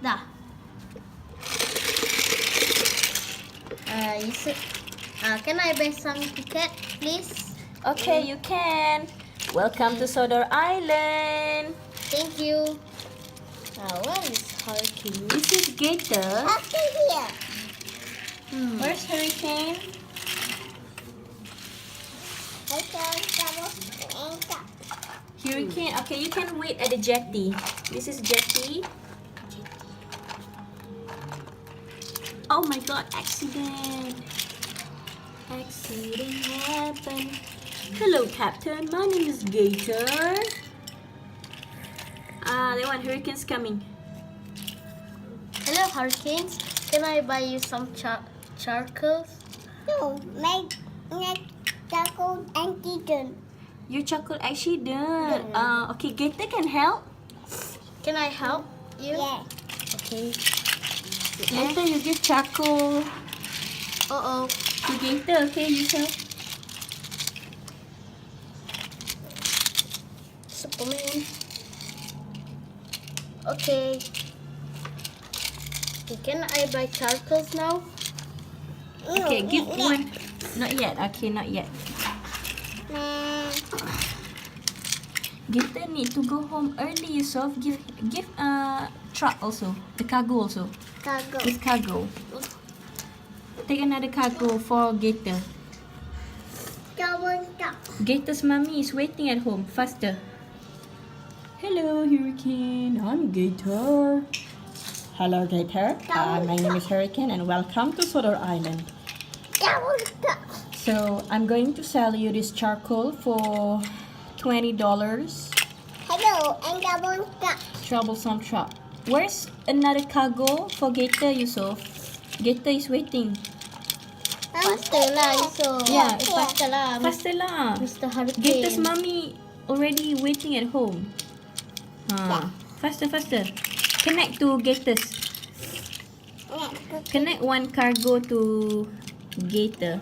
Dah. Can I buy some ticket, please? Okay, you can. Welcome to Sodor Island. Thank you. Where is Hurricane? This is Gator. After here. Where's Hurricane? I can double and up. Hurricane. Okay, you can wait at the jetty. This is jetty. Oh my God! Accident. Accident happened. Hello, Captain. My name is Gator. That one. Hurricane's coming. Hello, Hurricanes. Can I buy you some charcoal? No, make taco and kitchen. Your charcoal actually done. Okay, Gator can help. Can I help you? Yeah. Okay. Gator, you give charcoal Uh-oh. to Gator. Okay, you help. Superman. Okay. Can I buy charcoals now? Okay, give one. Not yet. Okay, not yet. Gator need to go home early, Eusof. Give truck also. The cargo also. Taco. With cargo. Take another cargo for Gator. Double duck. Gator's mommy is waiting at home. Faster. Hello, Hurricane. I'm Gator. Hello, Gator. My name is Hurricane and welcome to Sodor Island. Double duck. So, I'm going to sell you this charcoal for $20. Hello, and double duck. Troublesome truck. Where's another cargo for Gator, Eusof? Gator is waiting. Faster lah, Yusof. Yeah, Faster lah. Faster lah. Mr. Hurricane. Gator's mommy already waiting at home. Faster, faster. Connect to Gator's. Connect one cargo to Gator.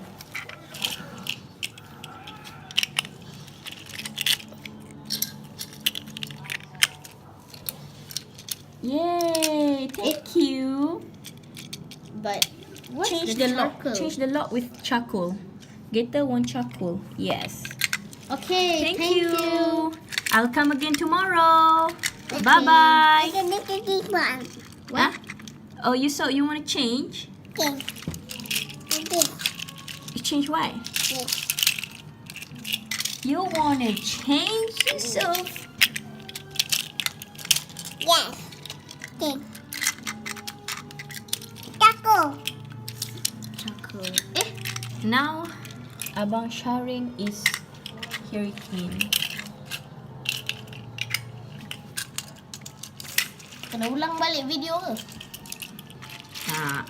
Yay! Thank you. But what's Change the the lock. charcoal? Change the lock with charcoal. Gator want charcoal. Yes. Okay, Thank thank you. you. I'll come again tomorrow. Okay. Bye bye. I can make this one. Huh? Oh, you want to change? Okay. This. You change why? Yes. You want to change yourself? Yes. Okay. Taco. Charcoal. Now, Abang Syahrin is Hurricane. Kena ulang balik video ke? Ha.